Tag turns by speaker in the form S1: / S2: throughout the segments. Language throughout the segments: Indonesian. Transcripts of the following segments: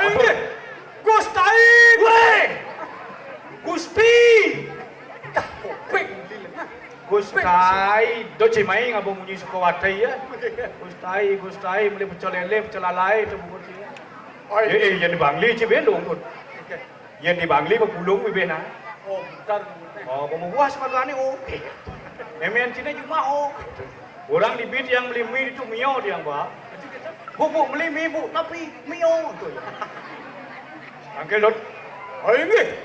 S1: ini Gusti Gusti Gustai, do cimai ngabung munyi suka watai ya. Gustai, mulai pecel lele, pecel lalai itu bukan sih. Yang di Bangli cibe dong tuh. Yang di Bangli berpulung bibena.
S2: Oh, bentar.
S1: Oh, kamu buah semagani oh. Memen cina cuma oh. Orang di bid yang beli mie itu mio dia mbak. Bu beli mie bu, tapi mio tuh. Angkel dot. Oh ini.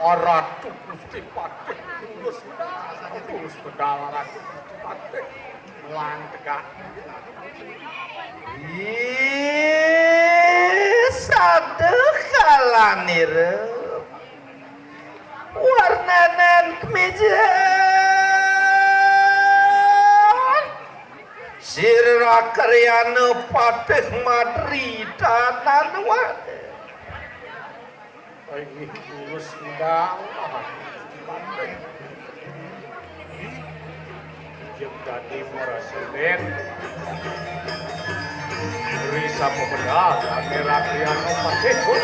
S1: Aratu Gusti Patih. Terus pedalaran Patih. Melang tegak.
S3: Sadeh kalanir. Warnanan kemeja. Sira karyana Patih Madri tanan wade.
S2: Ini kurus mendang.
S1: Yang tadi meraselen. Risa pemuda dan merah kriano Patih pun.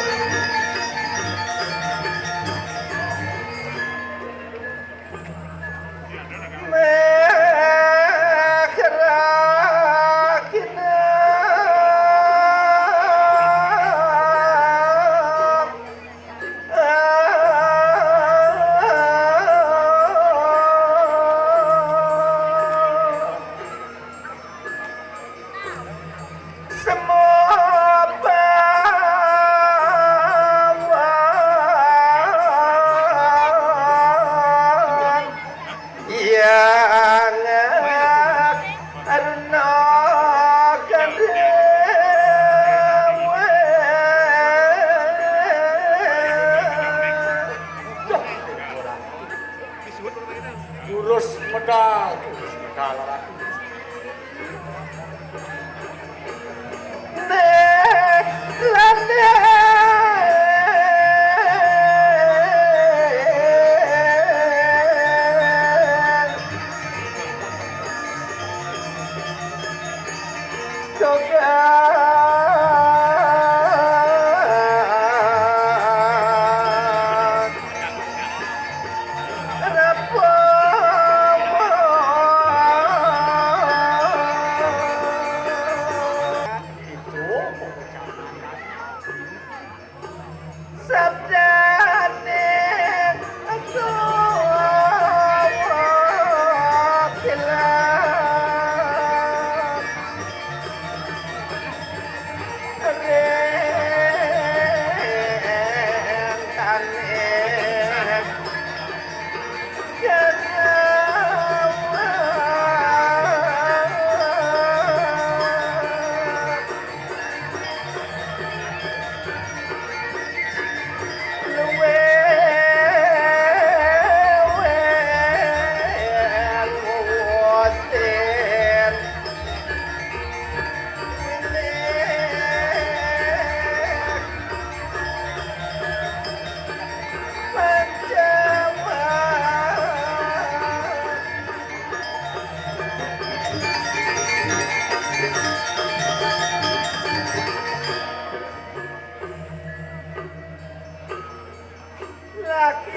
S2: Kurus medal.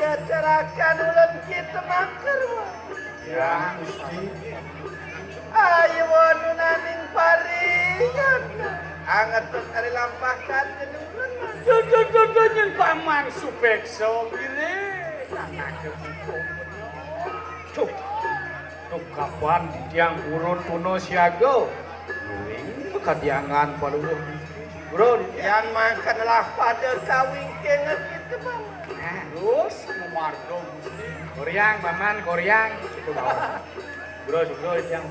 S3: Acarakan ulan kita makar
S1: Ya, Gusti.
S3: ayo nunaning paringan anget terus hari lampahkan jadi ulan
S2: Jojo paman supekso gile.
S1: Cuk. Cuk kapan tiang urun tuno siaga. Luring kadiangan paluh. Bro,
S3: yang makan lah pada kawin kenget kita bang
S2: Terus memargo Gusti.
S1: Koryang, paman, koryang. Itu bawah. Bro, yang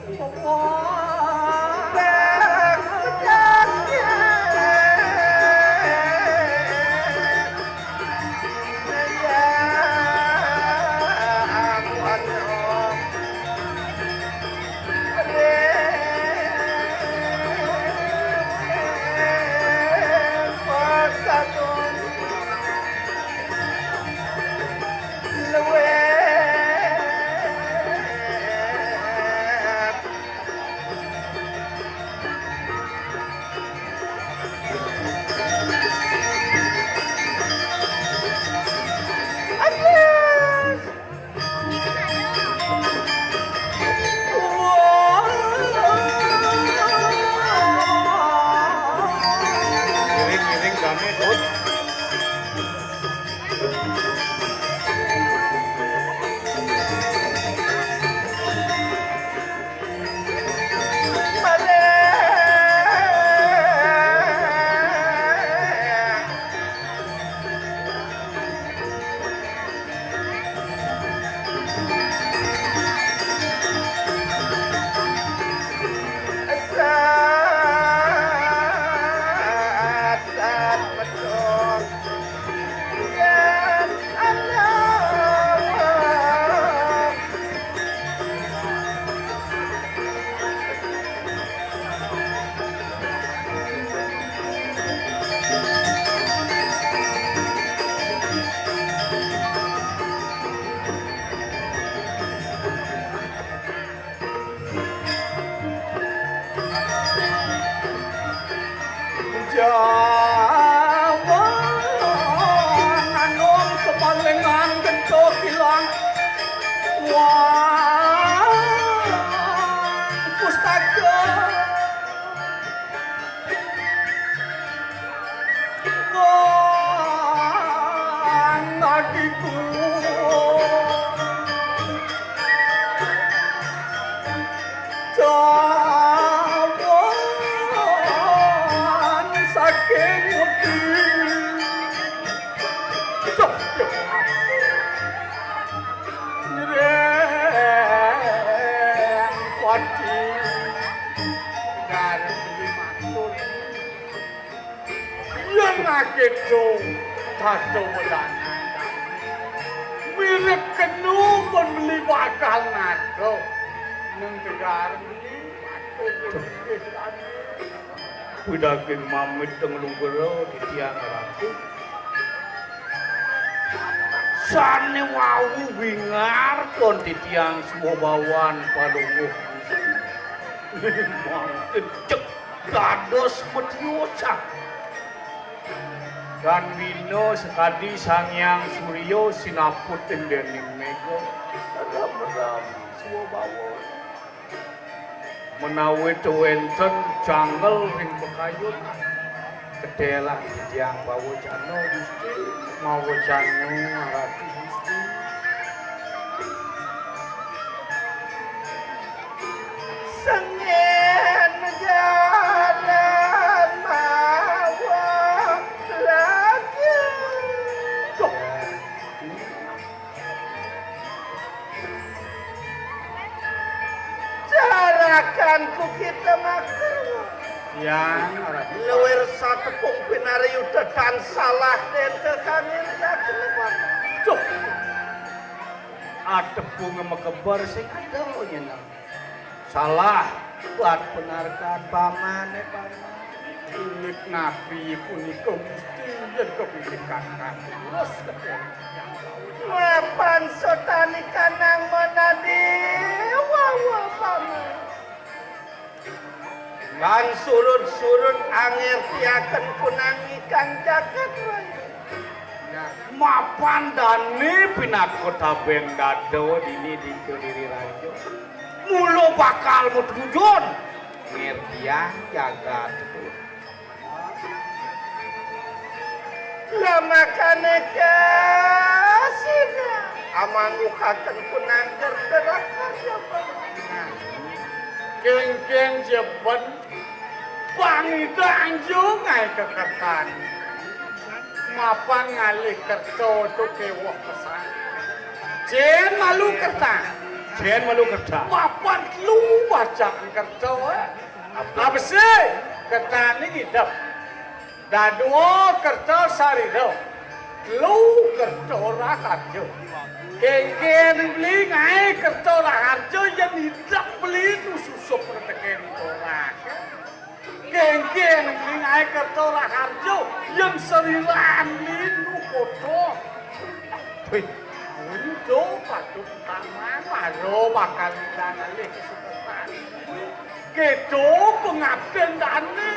S1: Ring kami Dut.
S2: Jawa nganom kepalengan gento kilang wah pustaka nagiku saking wedi nyereng wadi ngarep matur yen akedo dado wedangan mirip kenu kon beli bakal ngado nang tegar beli matur
S1: Widaging mamit teng lunggero di tiang ratu. Sane wawu wingar kon di tiang semua bawan padunguh. Mamit cek dados metiosa. Dan wino sekadi sangyang suryo sinaput dening mega. Adam-adam semua bawan. Menawi wenten janggal ring pekayun kedela tiang bawocano Gusti mawocano ratu Gusti
S3: Sengen jalan mawa lagi carakan ku kita makan
S2: yang
S3: luwir satepung pinariu dedan salah den kekangin yaklepan
S1: cuk adepu ngemekebar sing adoh nyeneng salah buat benarkan pamane paman
S2: Ilik nabi punika Gusti yen kepilikan terus
S3: Wapan sotani kanang monadi wawa paman lan surut-surut angin tiaken punangi kang jagat raya
S1: mapan dani pinakota bendado dini di kediri rajo mulo bakal mutujun ngertiang jagat
S3: lama kane kasina amangukaken punang gerderakar ya paman
S2: geng-geng jeben pangita anjung ngai keketan mapan ngalih kerto tu kewah pesan jen malu kerta mapan lu bacaan kerto apa sih kerta ni hidup dadua kerto sarido lu kerto rakarjo geng-geng beli ngai kerto rakarjo yang hidup beli tu susuk perteken orang geng-geng beli ngai kerto rakarjo yang seriran beli nu kotor itu patut taman baru bakal ngalih kesempatan gitu pengabden dani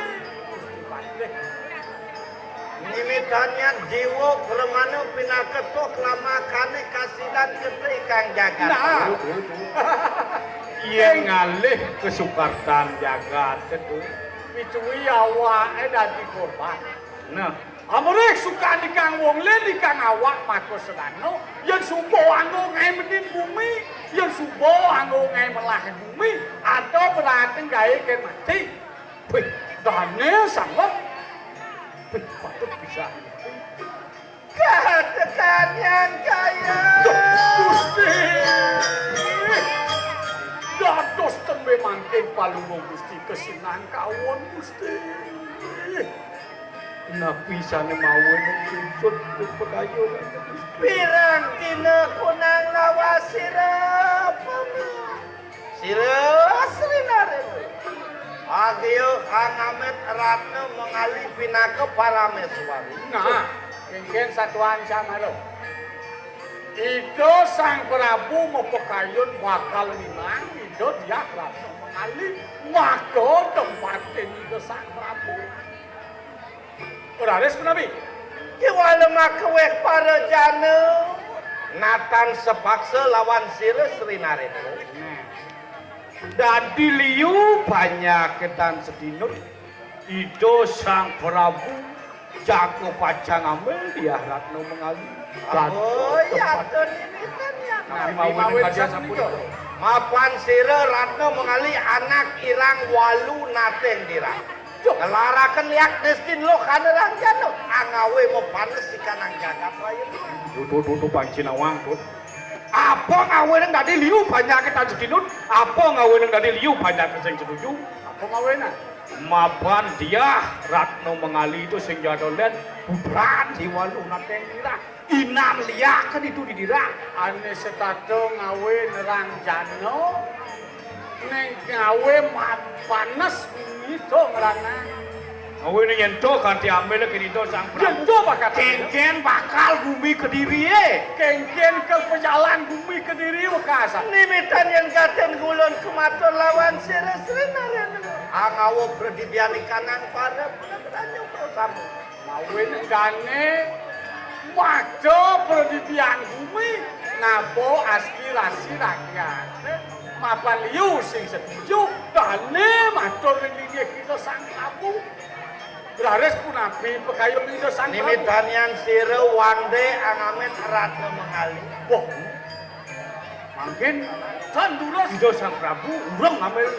S3: Nimitannya jiwa permana pinaketok lama kane kasidan ketri kang jagat.
S2: Nah,
S1: iya ngalih kesukartan jagat itu
S2: picuwi awake dadi korban.
S1: Nah,
S2: Amrek suka nikang wong len nikang awak mako sedano yang subo anggo ngai menin bumi yang subo anggo ngai melah bumi atau berarti gawe ken mati. Wih, dane sanggup. Wih, patut bisa.
S3: Katakan yang kaya.
S2: Gusti. Dados tembe mangke palungo Gusti kesenang kawon Gusti.
S1: napi sana mawon susut ke pekayo.
S3: Pirang dina kunang lawas sirap. Sirap Srinaren. Agyo Kang Amet Ratna mengalih pinaka Parameswari.
S2: Nah, kengken satuan sama lo. Itu sang Prabu mau pekayun bakal minang, itu dia Ratna mengalih maka tempatin itu sang Prabu. Urares penabi.
S3: Kiwala makewek para jana. Natan sepaksa lawan sira Srinaren.
S1: Dadi liu banyak ketan sedinut. Ido sang Prabu jago pajang amel dia Ratna mengalih.
S3: Oh ya, don ini kan ya.
S1: Mawon kajian sampun.
S3: Mapan sira Ratna mengalih anak irang walu naten dirang. Kelarakan liak destin lo kanerang jano. Angawe mau panes si kanang jagat raya.
S1: Tuh pancin awang tuh. Apa ngawe nang dadi liu banyak ketan sedinut? Apa ngawe nang dadi liu banyak sing setuju?
S2: Apa ngawena?
S1: Mapan dia Ratna mengalih itu sing jadolen budran di walu naten dirang. Inan liak kan itu didira.
S2: Ane setato ngawe nerang jano. Neng ngawe panas itu ngerana.
S1: Ngawe ini yento kan diambil ke itu sang Prabu.
S2: Yento bakal
S1: Kengken bakal bumi kediri
S2: kengken ke pejalan bumi ke diri wakasa.
S3: Nimitan yang gaten gulon kumaton lawan sira Srinaren. Angawo berdibiani kanan para penagranyo prosamu.
S2: Ngawe negane maco perdidian bumi ngabo aspirasi rakyat. Mapan liu sing setuju dane matur ning kita sang Prabu. Berares punapi pekayun itu sang Prabu.
S3: Nimitan yang sira wande Angamet Ratna mengalih.
S2: Wah. Mungkin sanduros
S1: itu sang Prabu urang ambil.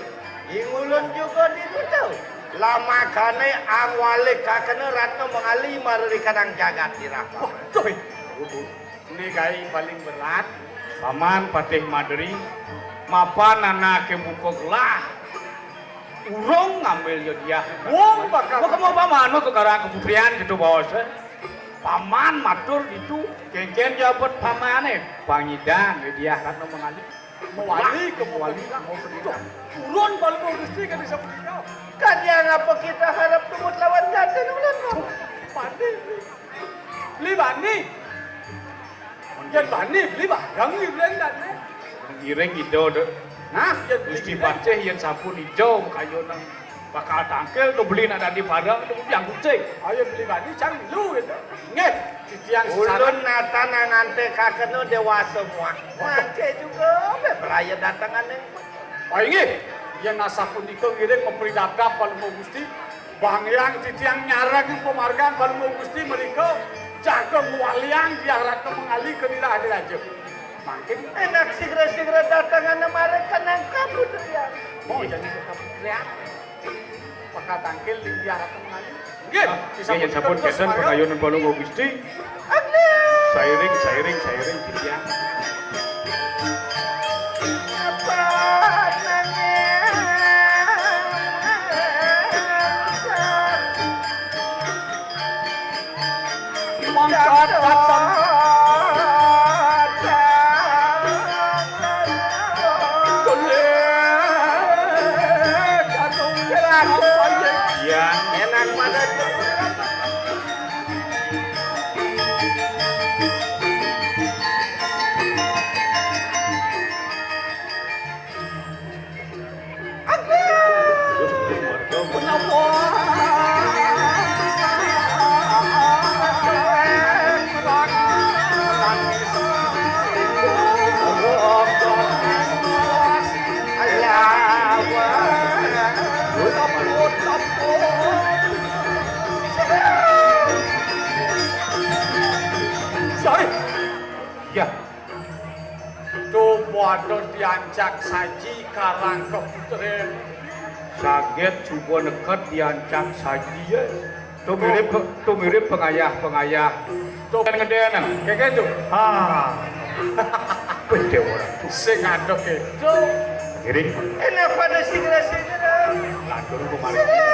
S3: Ingulun juga didudau. Lama kane angwale kakene Ratna mengalih maruri kadang jagat dirapa.
S2: Tuh. Ini gai paling berat.
S1: Paman Patih Madri mapan anak kemukolah urung ngambil yo dia.
S2: Wong bakal
S1: Mau kamu paman mau tukaran keputrian gitu bos. Paman matur itu kengken jabat pamane pangidan dia Ratna mengalih.
S2: mewali ke mewali mau pendidikan. Turun paling mau Gusti kan bisa meninggal.
S3: Kan yang apa kita harap tumut lawan gaten ulan mo.
S2: Bani. Beli bani. Jangan bani beli barang ni beli dan.
S1: Giring ido deh.
S2: Nah,
S1: Gusti Paceh yang sampun ijo kayo nang bakal tangkel tuh beli ada di barang itu yang kucing.
S2: Ayo beli bani cang lu itu. Nget. Titian
S3: Ulun natan nante kakene dewasa semua. Mance juga beraya datangan yang
S2: Oh ini, yang nasapun itu ngiring memberi dadap paling mau Gusti. Bang yang titiang nyarang yang pemargaan paling mau Gusti mereka jaga mualiang diarahkan mengalih ke nira hadir aja. Makin
S3: enak segera-segera datangan mereka nang kabut ya.
S2: mau jadi keputrian. Pakai tangkil diarahkan mengalih. Nggih,
S1: Bisa yang sampun kesen pekayunan balung Gusti. Sairing dia.
S3: Apa
S2: Mangkat datang
S1: Ya,
S3: enak mana
S2: ancak saji karang keputren.
S1: Saget coba nekat diancak saji ya. Tuh mirip pengayah. Tuh kan ngedenan.
S2: Kayak gitu.
S1: Beda orang.
S2: Sing ngadep itu.
S1: Kiri.
S3: Enak pada segera-segera.
S1: Lantur kemarin.